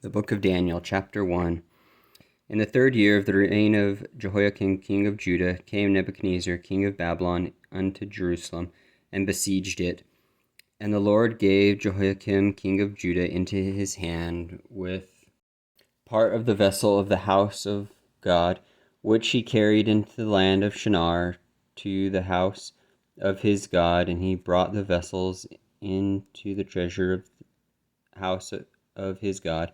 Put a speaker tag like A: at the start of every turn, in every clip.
A: The book of Daniel, chapter 1. In the 3rd year of the reign of Jehoiakim king of Judah came Nebuchadnezzar king of Babylon unto Jerusalem, and besieged it. And the Lord gave Jehoiakim king of Judah into his hand with part of the vessel of the house of God, which he carried into the land of Shinar to the house of his God, and he brought the vessels into the treasure of the house of his God.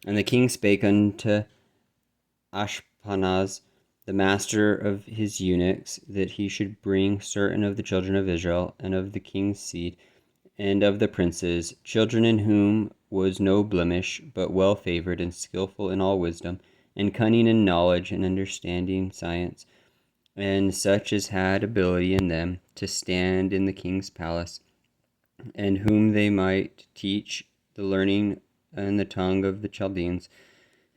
A: And the king spake unto Ashpenaz, the master of his eunuchs, that he should bring certain of the children of Israel, and of the king's seed, and of the princes, children in whom was no blemish, but well favored, and skillful in all wisdom, and cunning in knowledge, and understanding science, and such as had ability in them to stand in the king's palace, and whom they might teach the learning and the tongue of the Chaldeans.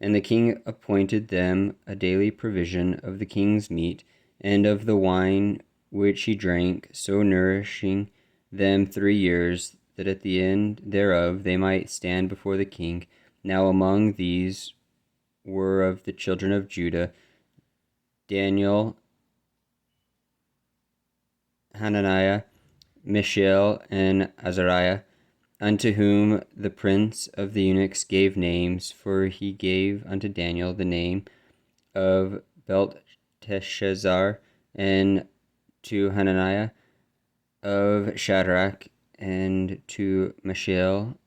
A: And the king appointed them a daily provision of the king's meat, and of the wine which he drank, so nourishing them 3 years, that at the end thereof they might stand before the king. Now among these were of the children of Judah Daniel, Hananiah, Mishael, and Azariah, unto whom the prince of the eunuchs gave names, for he gave unto Daniel the name of Belteshazzar, and to Hananiah of Shadrach, and to Mishael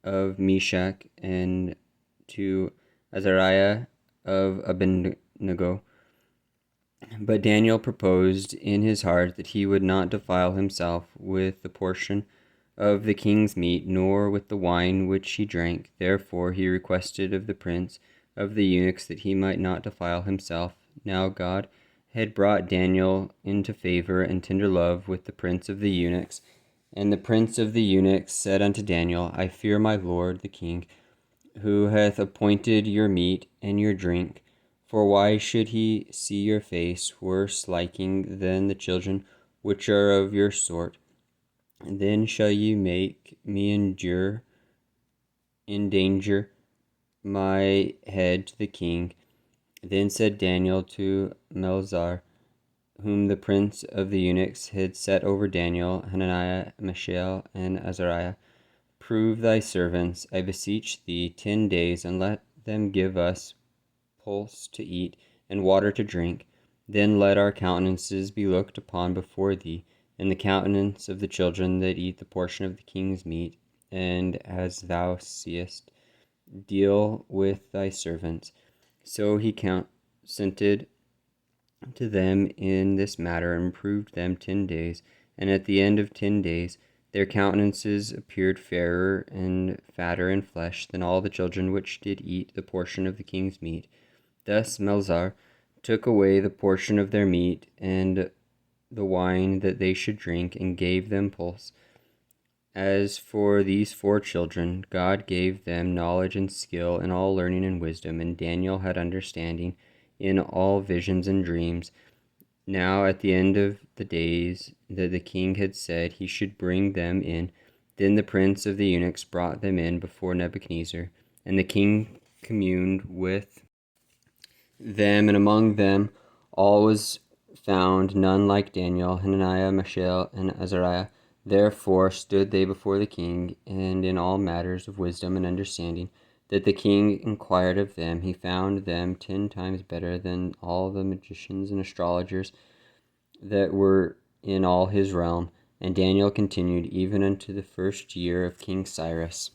A: of Meshach, and to Azariah of Abednego. But Daniel proposed in his heart that he would not defile himself with the portion of the king's meat, nor with the wine which he drank. Therefore he requested of the prince of the eunuchs that he might not defile himself. Now God had brought Daniel into favor and tender love with the prince of the eunuchs. And the prince of the eunuchs said unto Daniel, I fear my lord the king, who hath appointed your meat and your drink. For why should he see your face worse liking than the children which are of your sort? Then shall ye make me endanger my head to the king. Then said Daniel to Melzar, whom the prince of the eunuchs had set over Daniel, Hananiah, Mishael, and Azariah, prove thy servants, I beseech thee, 10 days, and let them give us pulse to eat, and water to drink. Then let our countenances be looked upon before thee, and the countenance of the children that eat the portion of the king's meat, and as thou seest, deal with thy servants. So he consented to them in this matter, and proved them 10 days. And at the end of 10 days, their countenances appeared fairer and fatter in flesh than all the children which did eat the portion of the king's meat. Thus Melzar took away the portion of their meat and the wine that they should drink, and gave them pulse. As for these 4 children, God gave them knowledge and skill in all learning and wisdom, and Daniel had understanding in all visions and dreams. Now at the end of the days that the king had said he should bring them in, then the prince of the eunuchs brought them in before Nebuchadnezzar, and the king communed with them, and among them all was found none like Daniel, Hananiah, Mishael, and Azariah. Therefore stood they before the king, and in all matters of wisdom and understanding that the king inquired of them, he found them 10 times better than all the magicians and astrologers that were in all his realm. And Daniel continued even unto the 1st year of King Cyrus.